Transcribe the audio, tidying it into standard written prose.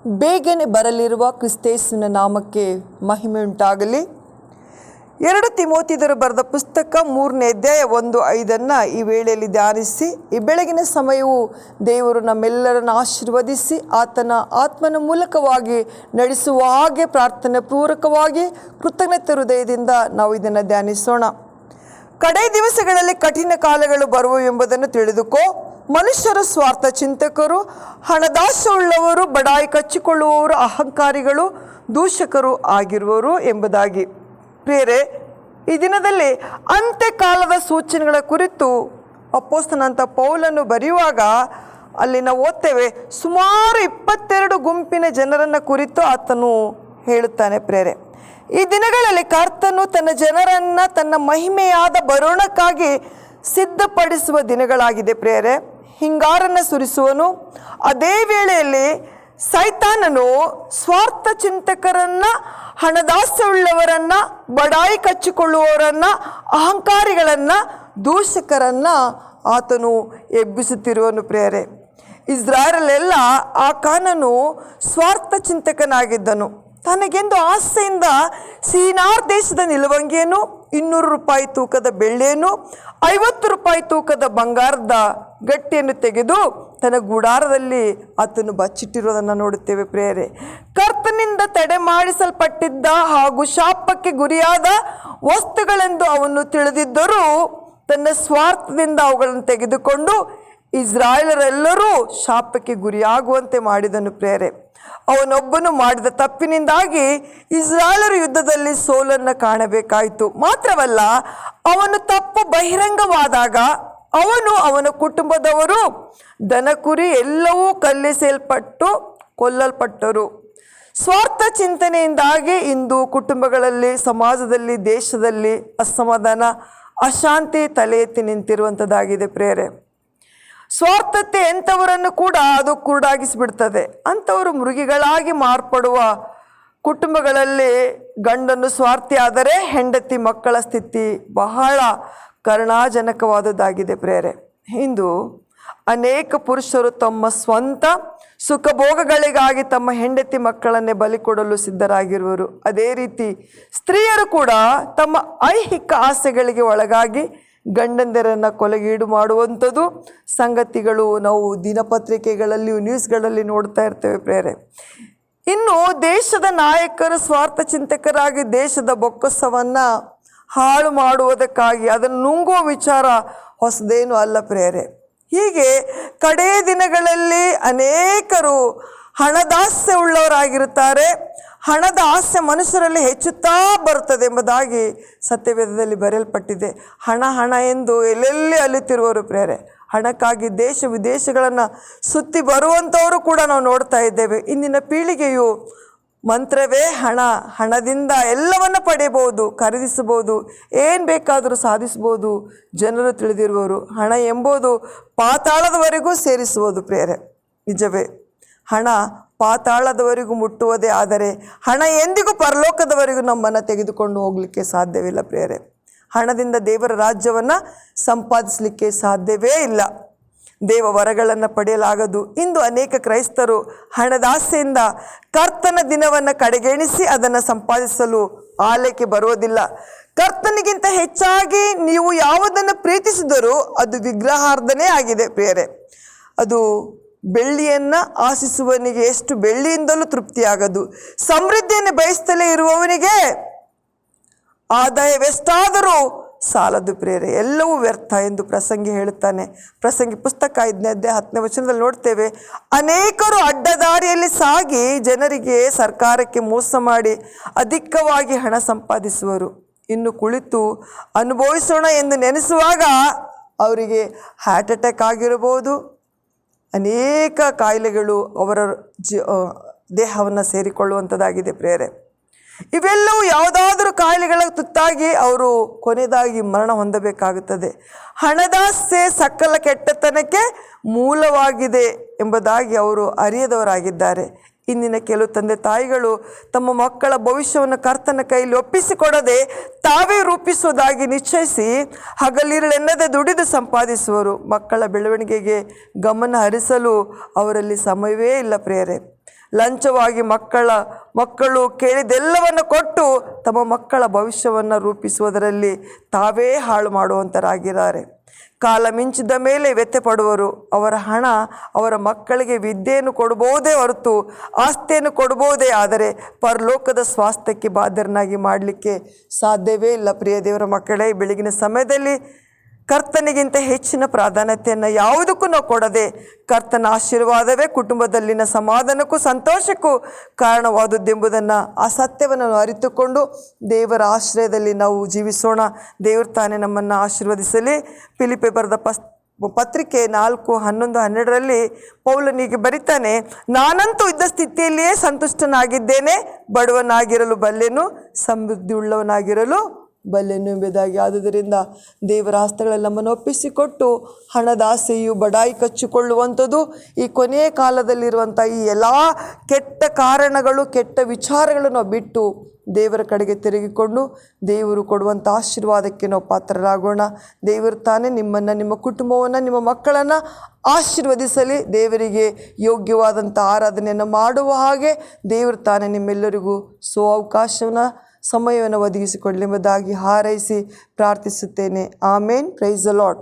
ಬೇಗನೆ ಬರಲಿರುವ ಕ್ರಿಸ್ತೇಸುವಿನ ನಾಮಕ್ಕೆ ಮಹಿಮೆ ಉಂಟಾಗಲಿ. 2 ತಿಮೋತಿಯರು ಬರೆದ ಪುಸ್ತಕ 3ನೇ ಅಧ್ಯಾಯ 1-5 ಈ ವೇಳೆಯಲ್ಲಿ ಧ್ಯಾನಿಸಿ, ಈ ಬೆಳಗಿನ ಸಮಯವು ದೇವರು ನಮ್ಮೆಲ್ಲರನ್ನು ಆಶೀರ್ವದಿಸಿ ಆತನ ಆತ್ಮನ ಮೂಲಕವಾಗಿ ನಡೆಸುವ ಹಾಗೆ ಪ್ರಾರ್ಥನೆ ಪೂರ್ವಕವಾಗಿ ಕೃತಜ್ಞತೆ ಹೃದಯದಿಂದ ನಾವು ಇದನ್ನು ಧ್ಯಾನಿಸೋಣ. ಕಡೆ ದಿವಸಗಳಲ್ಲಿ ಕಠಿಣ ಕಾಲಗಳು ಬರುವುವೆಂಬುದನ್ನು ತಿಳಿದುಕೋ. ಮನುಷ್ಯರು ಸ್ವಾರ್ಥ ಚಿಂತಕರು, ಹಣದಾಸೆಯುಳ್ಳವರು, ಬಡಾಯಿ ಕಚ್ಚಿಕೊಳ್ಳುವವರು, ಅಹಂಕಾರಿಗಳು, ದೂಷಕರು ಆಗಿರುವರು ಎಂಬುದಾಗಿ. ಪ್ರಿಯರೇ, ಈ ದಿನದಲ್ಲಿ ಅಂತ್ಯಕಾಲದ ಸೂಚನೆಗಳ ಕುರಿತು ಅಪೊಸ್ತಲನಾದ ಪೌಲನು ಬರೆಯುವಾಗ ಅಲ್ಲಿ ನಾವು ಓದ್ತೇವೆ, ಸುಮಾರು 22 ಗುಂಪಿನ ಜನರನ್ನು ಕುರಿತು ಆತನು ಹೇಳುತ್ತಾನೆ. ಪ್ರಿಯರೇ, ಈ ದಿನಗಳಲ್ಲಿ ಕರ್ತನು ತನ್ನ ಜನರನ್ನು ತನ್ನ ಮಹಿಮೆಯಾದ ಬರೋಣಕ್ಕಾಗಿ ಸಿದ್ಧಪಡಿಸುವ ದಿನಗಳಾಗಿದೆ. ಪ್ರಿಯರೇ, ಹಿಂಗಾರನ್ನು ಸುರಿಸುವನು. ಅದೇ ವೇಳೆಯಲ್ಲಿ ಸೈತಾನನು ಸ್ವಾರ್ಥ ಚಿಂತಕರನ್ನು, ಹಣದಾಸೆಯುಳ್ಳವರನ್ನು, ಬಡಾಯಿ ಕಚ್ಚಿಕೊಳ್ಳುವವರನ್ನು, ಅಹಂಕಾರಿಗಳನ್ನು, ದೂಷಕರನ್ನು ಆತನು ಎಬ್ಬಿಸುತ್ತಿರುವನು. ಪ್ರಿಯರೇ, ಇಸ್ರಾಯೇಲೆಲ್ಲ ಆ ಕಾನನು ಸ್ವಾರ್ಥ ಚಿಂತಕನಾಗಿದ್ದನು. ತನಗೆಂದು ಆಸೆಯಿಂದ ಸೀನಾರ್ ದೇಶದ ನಿಲುವಂಗಿಯನ್ನು, 200 ರೂಪಾಯಿ ತೂಕದ ಬೆಳ್ಳಿಯನ್ನು, 50 ರೂಪಾಯಿ ತೂಕದ ಬಂಗಾರದ ಗಟ್ಟಿಯನ್ನು ತೆಗೆದು ತನ್ನ ಗುಡಾರದಲ್ಲಿ ಆತನು ಬಚ್ಚಿಟ್ಟಿರೋದನ್ನು ನೋಡುತ್ತೇವೆ. ಪ್ರಿಯರೇ, ಕರ್ತನಿಂದ ತಡೆ ಮಾಡಿಸಲ್ಪಟ್ಟಿದ್ದ ಹಾಗೂ ಶಾಪಕ್ಕೆ ಗುರಿಯಾದ ವಸ್ತುಗಳೆಂದು ಅವನು ತಿಳಿದಿದ್ದರೂ ತನ್ನ ಸ್ವಾರ್ಥದಿಂದ ಅವುಗಳನ್ನು ತೆಗೆದುಕೊಂಡು ಇಸ್ರಾಯೇಲರೆಲ್ಲರೂ ಶಾಪಕ್ಕೆ ಗುರಿಯಾಗುವಂತೆ ಮಾಡಿದನು. ಪ್ರಿಯರೇ, ಅವನೊಬ್ಬನು ಮಾಡಿದ ತಪ್ಪಿನಿಂದಾಗಿ ಇಸ್ರಾಯೇಲರು ಯುದ್ಧದಲ್ಲಿ ಸೋಲನ್ನು ಕಾಣಬೇಕಾಯಿತು. ಮಾತ್ರವಲ್ಲ, ಅವನ ತಪ್ಪು ಬಹಿರಂಗವಾದಾಗ ಅವನು, ಅವನ ಕುಟುಂಬದವರು, ದನ ಕುರಿ ಎಲ್ಲವೂ ಕೊಲ್ಲಲ್ಪಟ್ಟರು. ಸ್ವಾರ್ಥ ಚಿಂತನೆಯಿಂದಾಗಿ ಇಂದು ಕುಟುಂಬಗಳಲ್ಲಿ, ಸಮಾಜದಲ್ಲಿ, ದೇಶದಲ್ಲಿ ಅಸಮಾಧಾನ, ಅಶಾಂತಿ ತಲೆ ಎತ್ತಿ ನಿಂತಿರುವಂಥದ್ದಾಗಿದೆ. ಪ್ರಿಯರೇ, ಸ್ವಾರ್ಥತೆ ಎಂಥವರನ್ನು ಕೂಡ ಅದು ಕುರುಡಾಗಿಸಿಬಿಡ್ತದೆ. ಅಂಥವರು ಮೃಗಿಗಳಾಗಿ ಮಾರ್ಪಡುವ ಕುಟುಂಬಗಳಲ್ಲಿ ಗಂಡನು ಸ್ವಾರ್ಥಿ ಆದರೆ ಹೆಂಡತಿ ಮಕ್ಕಳ ಸ್ಥಿತಿ ಬಹಳ ಕರುಣಾಜನಕವಾದುದಾಗಿದೆ. ಪ್ರಿಯರೇ, ಇಂದು ಅನೇಕ ಪುರುಷರು ತಮ್ಮ ಸ್ವಂತ ಸುಖಭೋಗಗಳಿಗಾಗಿ ತಮ್ಮ ಹೆಂಡತಿ ಮಕ್ಕಳನ್ನೇ ಬಲಿ ಕೊಡಲು ಸಿದ್ಧರಾಗಿರುವರು. ಅದೇ ರೀತಿ ಸ್ತ್ರೀಯರು ಕೂಡ ತಮ್ಮ ಐಹಿಕ ಆಸೆಗಳಿಗೆ ಒಳಗಾಗಿ ಗಂಡಂದಿರನ್ನು ಕೊಲೆಗೀಡು ಮಾಡುವಂಥದ್ದು ಸಂಗತಿಗಳು ನಾವು ದಿನಪತ್ರಿಕೆಗಳಲ್ಲಿ, ನ್ಯೂಸ್ಗಳಲ್ಲಿ ನೋಡ್ತಾ ಇರ್ತೇವೆ. ಪ್ರಿಯರೇ, ಇನ್ನು ದೇಶದ ನಾಯಕರು ಸ್ವಾರ್ಥ ಚಿಂತಕರಾಗಿ ದೇಶದ ಬೊಕ್ಕಸವನ್ನು ಹಾಳು ಮಾಡುವುದಕ್ಕಾಗಿ ಅದನ್ನು ನುಂಗುವ ವಿಚಾರ ಹೊಸದೇನು ಅಲ್ಲ. ಪ್ರಿಯರೇ, ಹೀಗೆ ಕಡೇ ದಿನಗಳಲ್ಲಿ ಅನೇಕರು ಹಣದಾಸೆ ಉಳ್ಳವರಾಗಿರುತ್ತಾರೆ. ಹಣದ ಆಸೆ ಮನುಷ್ಯರಲ್ಲಿ ಹೆಚ್ಚುತ್ತಾ ಬರುತ್ತದೆ ಎಂಬುದಾಗಿ ಸತ್ಯವೇದದಲ್ಲಿ ಬರೆಯಲ್ಪಟ್ಟಿದೆ. ಹಣ ಎಂದು ಎಲ್ಲೆಲ್ಲಿ ಅಲಿತಿರುವರು. ಪ್ರಿಯರೇ, ಹಣಕ್ಕಾಗಿ ದೇಶ ವಿದೇಶಗಳನ್ನು ಸುತ್ತಿ ಬರುವಂಥವರು ಕೂಡ ನಾವು ನೋಡ್ತಾ ಇದ್ದೇವೆ. ಇಂದಿನ ಪೀಳಿಗೆಯು ಮಂತ್ರವೇ ಹಣ, ಹಣದಿಂದ ಎಲ್ಲವನ್ನು ಪಡೆಯಬಹುದು, ಖರೀದಿಸಬಹುದು, ಏನು ಬೇಕಾದರೂ ಸಾಧಿಸಬಹುದು ಜನರು ತಿಳಿದಿರುವರು. ಹಣ ಎಂಬುದು ಪಾತಾಳದವರೆಗೂ ಸೇರಿಸುವುದು. ಪ್ರಿಯರೇ, ನಿಜವೇ, ಹಣ ಪಾತಾಳದವರೆಗೂ ಮುಟ್ಟುವುದೇ, ಆದರೆ ಹಣ ಎಂದಿಗೂ ಪರಲೋಕದವರೆಗೂ ನಮ್ಮನ್ನು ತೆಗೆದುಕೊಂಡು ಹೋಗಲಿಕ್ಕೆ ಸಾಧ್ಯವಿಲ್ಲ. ಪ್ರಿಯರೇ, ಹಣದಿಂದ ದೇವರ ರಾಜ್ಯವನ್ನು ಸಂಪಾದಿಸಲಿಕ್ಕೆ ಸಾಧ್ಯವೇ ಇಲ್ಲ. ದೇವ ವರಗಳನ್ನು ಪಡೆಯಲಾಗದು. ಇಂದು ಅನೇಕ ಕ್ರೈಸ್ತರು ಹಣದಾಸೆಯಿಂದ ಕರ್ತನ ದಿನವನ್ನು ಕಡೆಗಣಿಸಿ ಅದನ್ನು ಸಂಪಾದಿಸಲು ಆಲಯಕ್ಕೆ ಬರುವುದಿಲ್ಲ. ಕರ್ತನಿಗಿಂತ ಹೆಚ್ಚಾಗಿ ನೀವು ಯಾವುದನ್ನು ಪ್ರೀತಿಸಿದರೂ ಅದು ವಿಗ್ರಹಾರ್ಧನೆ ಆಗಿದೆ. ಪ್ರಿಯರೇ, ಅದು ಬೆಳ್ಳಿಯನ್ನು ಆಶಿಸುವವನಿಗೆ ಎಷ್ಟು ಬೆಳ್ಳಿಯಿಂದಲೂ ತೃಪ್ತಿಯಾಗದು. ಸಮೃದ್ಧಿಯನ್ನು ಬಯಸ್ತಲೇ ಇರುವವನಿಗೆ ಆದಾಯವೆಷ್ಟಾದರೂ ಸಾಲದು. ಪ್ರಿಯರೇ, ಎಲ್ಲವೂ ವ್ಯರ್ಥ ಎಂದು ಪ್ರಸಂಗಿ ಹೇಳುತ್ತಾನೆ. ಪ್ರಸಂಗಿ ಪುಸ್ತಕ 5ನೇ ಅಧ್ಯಾಯ 10ನೇ ವಚನದಲ್ಲಿ ನೋಡ್ತೇವೆ, ಅನೇಕರು ಅಡ್ಡದಾರಿಯಲ್ಲಿ ಸಾಗಿ ಜನರಿಗೆ, ಸರ್ಕಾರಕ್ಕೆ ಮೋಸ ಮಾಡಿ ಅಧಿಕವಾಗಿ ಹಣ ಸಂಪಾದಿಸುವರು. ಇನ್ನು ಕುಳಿತು ಅನುಭವಿಸೋಣ ಎಂದು ನೆನೆಸುವಾಗ ಅವರಿಗೆ ಹಾರ್ಟ್ ಅಟ್ಯಾಕ್ ಆಗಿರಬಹುದು, ಅನೇಕ ಕಾಯಿಲೆಗಳು ಅವರ ದೇಹವನ್ನು ಸೇರಿಕೊಳ್ಳುವಂಥದ್ದಾಗಿದೆ. ಪ್ರಿಯರೇ, ಇವೆಲ್ಲವೂ ಯಾವುದಾದರೂ ಕಾಯಿಲೆಗಳ ತುತ್ತಾಗಿ ಅವರು ಕೊನೆಯದಾಗಿ ಮರಣ ಹೊಂದಬೇಕಾಗುತ್ತದೆ. ಹಣದಾಸೆ ಸಕಲ ಕೆಟ್ಟತನಕ್ಕೆ ಮೂಲವಾಗಿದೆ ಎಂಬುದಾಗಿ ಅವರು ಅರಿಯದವರಾಗಿದ್ದಾರೆ. ಇಂದಿನ ಕೆಲವು ತಂದೆ ತಾಯಿಗಳು ತಮ್ಮ ಮಕ್ಕಳ ಭವಿಷ್ಯವನ್ನು ಕರ್ತನ ಕೈಯಲ್ಲಿ ಒಪ್ಪಿಸಿಕೊಡದೆ ತಾವೇ ರೂಪಿಸುವುದಾಗಿ ನಿಶ್ಚಯಿಸಿ ಹಗಲಿರುಳೆನ್ನದೆ ದುಡಿದು ಸಂಪಾದಿಸುವರು. ಮಕ್ಕಳ ಬೆಳವಣಿಗೆಗೆ ಗಮನ ಹರಿಸಲು ಅವರಲ್ಲಿ ಸಮಯವೇ ಇಲ್ಲ. ಪ್ರಿಯರೇ, ಲಂಚವಾಗಿ ಮಕ್ಕಳು ಕೇಳಿದೆಲ್ಲವನ್ನು ಕೊಟ್ಟು ತಮ್ಮ ಮಕ್ಕಳ ಭವಿಷ್ಯವನ್ನು ರೂಪಿಸುವುದರಲ್ಲಿ ತಾವೇ ಹಾಳು ಮಾಡುವಂಥರಾಗಿದ್ದಾರೆ. ಕಾಲ ಮಿಂಚಿದ ಮೇಲೆ ವ್ಯಥೆ ಪಡುವರು. ಅವರ ಹಣ ಅವರ ಮಕ್ಕಳಿಗೆ ವಿದ್ಯೆಯನ್ನು ಕೊಡ್ಬೋದೇ ಹೊರತು ಆಸ್ತಿಯನ್ನು ಕೊಡ್ಬೋದೇ, ಆದರೆ ಪರಲೋಕದ ಸ್ವಾಸ್ಥ್ಯಕ್ಕೆ ಬಾಧ್ಯರನ್ನಾಗಿ ಮಾಡಲಿಕ್ಕೆ ಸಾಧ್ಯವೇ ಇಲ್ಲ. ಪ್ರಿಯ ದೇವರ ಮಕ್ಕಳೇ, ಬೆಳಗಿನ ಸಮಯದಲ್ಲಿ ಕರ್ತನಿಗಿಂತ ಹೆಚ್ಚಿನ ಪ್ರಾಧಾನ್ಯತೆಯನ್ನು ಯಾವುದಕ್ಕೂ ನಾವು ಕೊಡದೆ, ಕರ್ತನ ಆಶೀರ್ವಾದವೇ ಕುಟುಂಬದಲ್ಲಿನ ಸಮಾಧಾನಕ್ಕೂ ಸಂತೋಷಕ್ಕೂ ಕಾರಣವಾದದ್ದೆಂಬುದನ್ನು, ಆ ಸತ್ಯವನ್ನು ನಾವು ಅರಿತುಕೊಂಡು ದೇವರ ಆಶ್ರಯದಲ್ಲಿ ನಾವು ಜೀವಿಸೋಣ. ದೇವರು ತಾನೇ ನಮ್ಮನ್ನು ಆಶೀರ್ವದಿಸಲಿ. ಫಿಲಿಪ್ಪಿ ಬರೆದ ಪತ್ರಿಕೆ 4:11-12 ಪೌಲನಿಗೆ ಬರಿತಾನೆ, ನಾನಂತೂ ಇದ್ದ ಸ್ಥಿತಿಯಲ್ಲಿಯೇ ಸಂತುಷ್ಟನಾಗಿದ್ದೇನೆ, ಬಡವನಾಗಿರಲು ಬಲ್ಲೆನು, ಸಮೃದ್ಧಿ ಉಳ್ಳವನಾಗಿರಲು ಬಲ್ಲೆನು ಎಂಬುದಾಗಿ. ಆದುದರಿಂದ ದೇವರ ಹಸ್ತಗಳಲ್ಲಿ ನಮ್ಮನ್ನು ಒಪ್ಪಿಸಿಕೊಟ್ಟು ಹಣದ ಆಸೆಯು ಬಡಾಯಿ ಕಚ್ಚಿಕೊಳ್ಳುವಂಥದ್ದು, ಈ ಕೊನೆಯ ಕಾಲದಲ್ಲಿರುವಂಥ ಈ ಎಲ್ಲ ಕೆಟ್ಟ ಕಾರಣಗಳು, ಕೆಟ್ಟ ವಿಚಾರಗಳನ್ನು ಬಿಟ್ಟು ದೇವರ ಕಡೆಗೆ ತಿರುಗಿಕೊಂಡು ದೇವರು ಕೊಡುವಂಥ ಆಶೀರ್ವಾದಕ್ಕೆ ನಾವು ಪಾತ್ರರಾಗೋಣ. ದೇವರು ತಾನೇ ನಿಮ್ಮನ್ನು, ನಿಮ್ಮ ಕುಟುಂಬವನ್ನು, ನಿಮ್ಮ ಮಕ್ಕಳನ್ನು ಆಶೀರ್ವದಿಸಲಿ. ದೇವರಿಗೆ ಯೋಗ್ಯವಾದಂಥ ಆರಾಧನೆಯನ್ನು ಮಾಡುವ ಹಾಗೆ ದೇವರು ತಾನೇ ನಿಮ್ಮೆಲ್ಲರಿಗೂ ಅವಕಾಶವನ್ನು, ಸಮಯವನ್ನು ಒದಗಿಸಿಕೊಳ್ಳಿ ಎಂಬುದಾಗಿ ಹಾರೈಸಿ ಪ್ರಾರ್ಥಿಸುತ್ತೇನೆ. ಆಮೇನ್. Praise the lord.